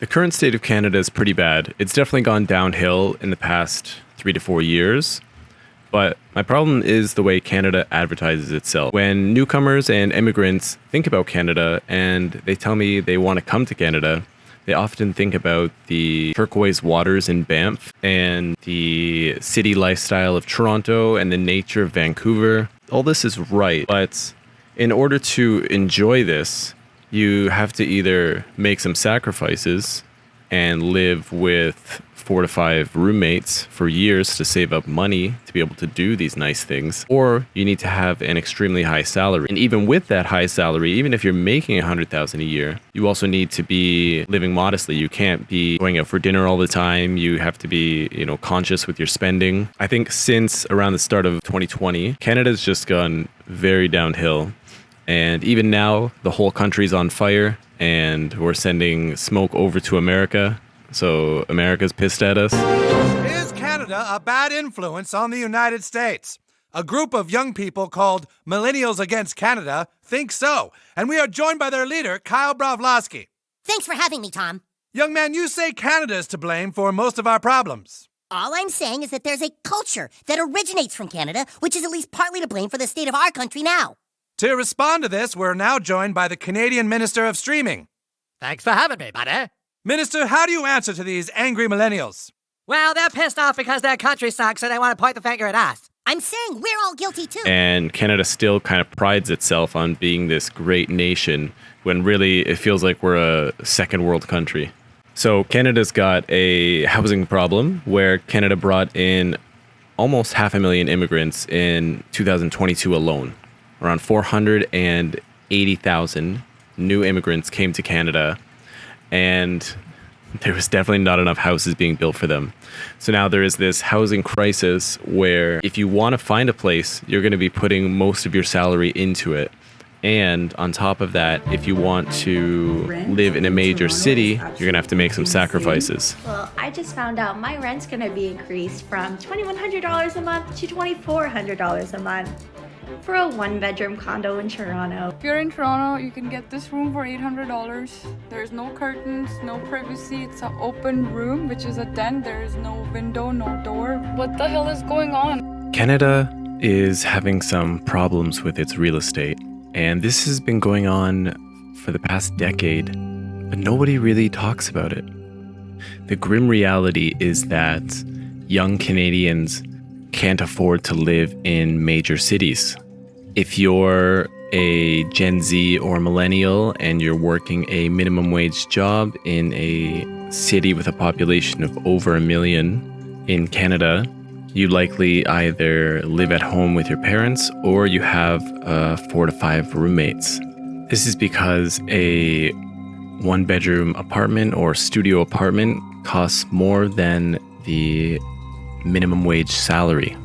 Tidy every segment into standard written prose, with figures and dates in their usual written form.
The current state of Canada is pretty bad. It's definitely gone downhill in the past 3 to 4 years. But my problem is the way Canada advertises itself. When newcomers and immigrants think about Canada and they tell me they want to come to Canada, they often think about the turquoise waters in Banff and the city lifestyle of Toronto and the nature of Vancouver. All this is right, but in order to enjoy this, you have to either make some sacrifices and live with 4 to 5 roommates for years to save up money to be able to do these nice things, or you need to have an extremely high salary. And even with that high salary, even if you're making $100,000 a year, you also need to be living modestly. You can't be going out for dinner all the time. You have to be, conscious with your spending. I think since around the start of 2020, Canada's just gone very downhill. And even now, the whole country's on fire, and we're sending smoke over to America. So America's pissed at us. Is Canada a bad influence on the United States? A group of young people called Millennials Against Canada think so, and we are joined by their leader, Kyle Bravlowski. Thanks for having me, Tom. Young man, you say Canada is to blame for most of our problems. All I'm saying is that there's a culture that originates from Canada, which is at least partly to blame for the state of our country now. To respond to this, we're now joined by the Canadian Minister of Streaming. Thanks for having me, buddy. Minister, how do you answer to these angry millennials? Well, they're pissed off because their country sucks and they want to point the finger at us. I'm saying we're all guilty too. And Canada still kind of prides itself on being this great nation when really it feels like we're a second world country. So Canada's got a housing problem where Canada brought in almost 500,000 immigrants in 2022 alone. Around 480,000 new immigrants came to Canada, and there was definitely not enough houses being built for them. So now there is this housing crisis where if you want to find a place, you're going to be putting most of your salary into it. And on top of that, if you want to live in a major city, you're going to have to make some sacrifices. Well, I just found out my rent's going to be increased from $2,100 a month to $2,400 a month for a one-bedroom condo in Toronto. If you're in Toronto, you can get this room for $800. There's no curtains, no privacy. It's an open room, which is a den. There is no window, no door. What the hell is going on? Canada is having some problems with its real estate, and this has been going on for the past decade, but nobody really talks about it. The grim reality is that young Canadians can't afford to live in major cities. If you're a Gen Z or millennial and you're working a minimum wage job in a city with a population of over 1 million in Canada, you likely either live at home with your parents or you have 4 to 5 roommates. This is because a one-bedroom apartment or studio apartment costs more than the minimum wage salary.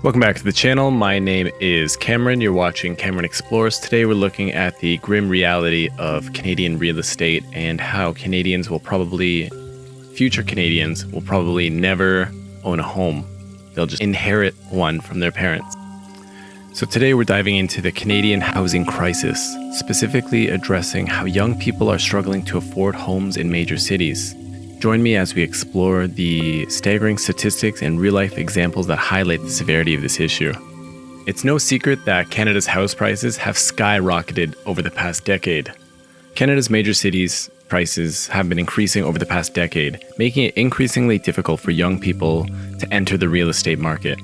Welcome back to the channel. My name is Cameron. You're watching Cameron Explores. Today we're looking at the grim reality of Canadian real estate and how future Canadians will probably never own a home. They'll just inherit one from their parents. So today we're diving into the Canadian housing crisis, specifically addressing how young people are struggling to afford homes in major cities. Join me as we explore the staggering statistics and real-life examples that highlight the severity of this issue. It's no secret that Canada's house prices have skyrocketed over the past decade. Canada's major cities' prices have been increasing over the past decade, making it increasingly difficult for young people to enter the real estate market.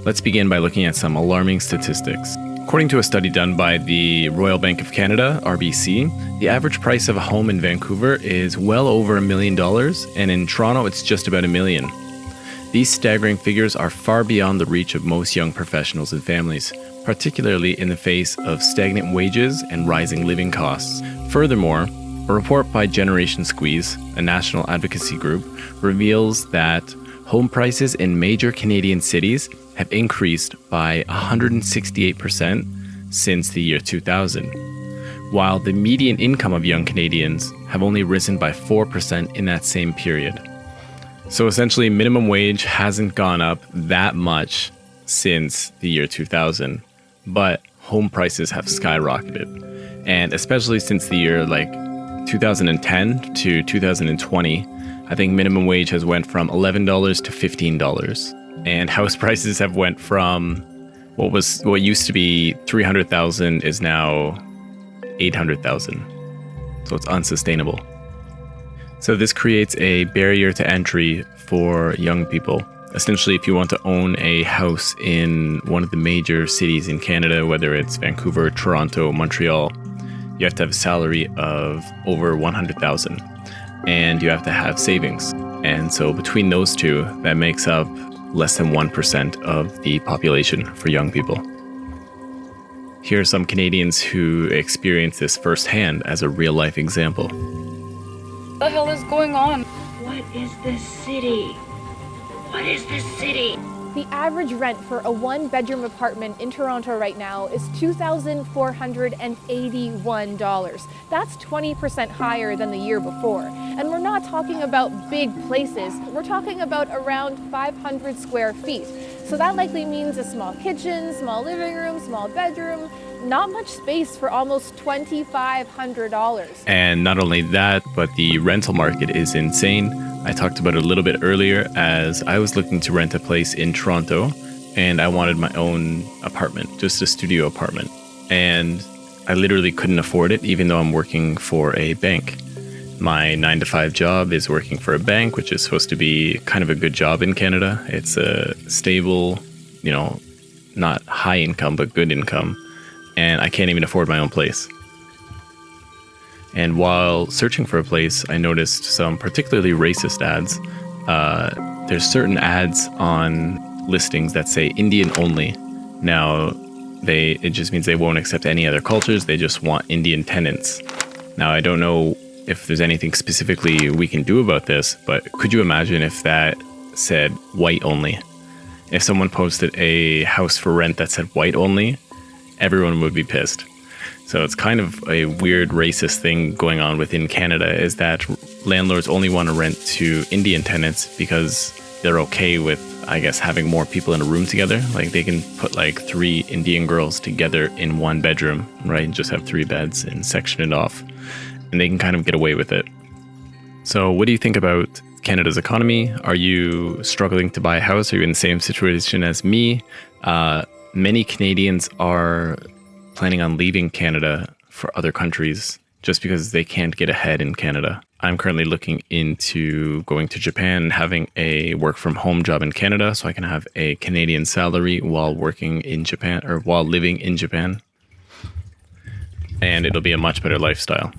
Let's begin by looking at some alarming statistics. According to a study done by the Royal Bank of Canada, RBC, the average price of a home in Vancouver is well over $1 million, and in Toronto it's just about $1 million. These staggering figures are far beyond the reach of most young professionals and families, particularly in the face of stagnant wages and rising living costs. Furthermore, a report by Generation Squeeze, a national advocacy group, reveals that home prices in major Canadian cities have increased by 168% since the year 2000, while the median income of young Canadians have only risen by 4% in that same period. So essentially, minimum wage hasn't gone up that much since the year 2000, but home prices have skyrocketed. And especially since the year 2010 to 2020, I think minimum wage has went from $11 to $15. And house prices have went from what used to be 300,000 is now 800,000. So it's unsustainable. So this creates a barrier to entry for young people. Essentially, if you want to own a house in one of the major cities in Canada, whether it's Vancouver, Toronto, Montreal, you have to have a salary of over 100,000 and you have to have savings. And so between those two, that makes up less than 1% of the population for young people. Here are some Canadians who experience this firsthand as a real life example. What the hell is going on? What is this city? What is this city? The average rent for a one-bedroom apartment in Toronto right now is $2,481. That's 20% higher than the year before. And we're not talking about big places. We're talking about around 500 square feet. So that likely means a small kitchen, small living room, small bedroom, not much space for almost $2,500. And not only that, but the rental market is insane. I talked about it a little bit earlier as I was looking to rent a place in Toronto and I wanted my own apartment, just a studio apartment. And I literally couldn't afford it even though I'm working for a bank. My 9-to-5 job is working for a bank, which is supposed to be kind of a good job in Canada. It's a stable, not high income, but good income. And I can't even afford my own place. And while searching for a place, I noticed some particularly racist ads. There's certain ads on listings that say Indian only. Now, it just means they won't accept any other cultures. They just want Indian tenants. Now, I don't know if there's anything specifically we can do about this, but could you imagine if that said white only? If someone posted a house for rent that said white only, everyone would be pissed. So it's kind of a weird racist thing going on within Canada is that landlords only want to rent to Indian tenants because they're okay with, I guess, having more people in a room together. Like they can put like 3 Indian girls together in one bedroom, right? And just have 3 beds and section it off. And they can kind of get away with it. So what do you think about Canada's economy? Are you struggling to buy a house? Are you in the same situation as me? Many Canadians are planning on leaving Canada for other countries just because they can't get ahead in Canada. I'm currently looking into going to Japan and having a work from home job in Canada so I can have a Canadian salary while working in Japan or while living in Japan. And it'll be a much better lifestyle.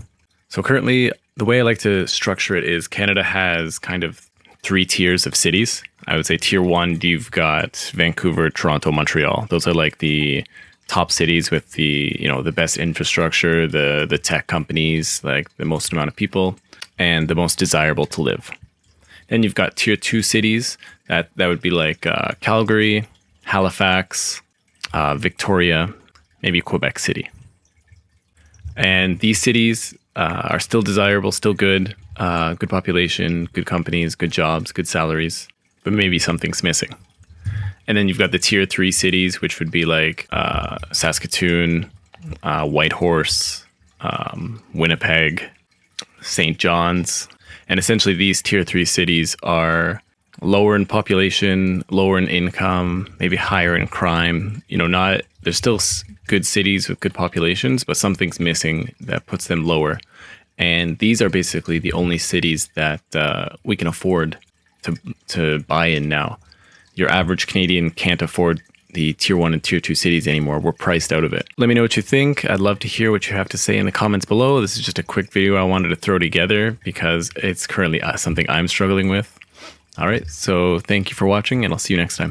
So currently, the way I like to structure it is Canada has kind of 3 tiers of cities. I would say tier 1, you've got Vancouver, Toronto, Montreal. Those are like the top cities with the best infrastructure, the tech companies, like the most amount of people, and the most desirable to live. Then you've got tier 2 cities that would be like Calgary, Halifax, Victoria, maybe Quebec City. And these cities are still desirable, still good, good population, good companies, good jobs, good salaries, but maybe something's missing. And then you've got the tier 3 cities, which would be like Saskatoon, Whitehorse, Winnipeg, St. John's. And essentially these tier 3 cities are lower in population, lower in income, maybe higher in crime. There's still good cities with good populations, but something's missing that puts them lower. And these are basically the only cities that we can afford to buy in now. Your average Canadian can't afford the tier 1 and tier 2 cities anymore. We're priced out of it. Let me know what you think. I'd love to hear what you have to say in the comments below. This is just a quick video I wanted to throw together because it's currently something I'm struggling with. All right, so thank you for watching and I'll see you next time.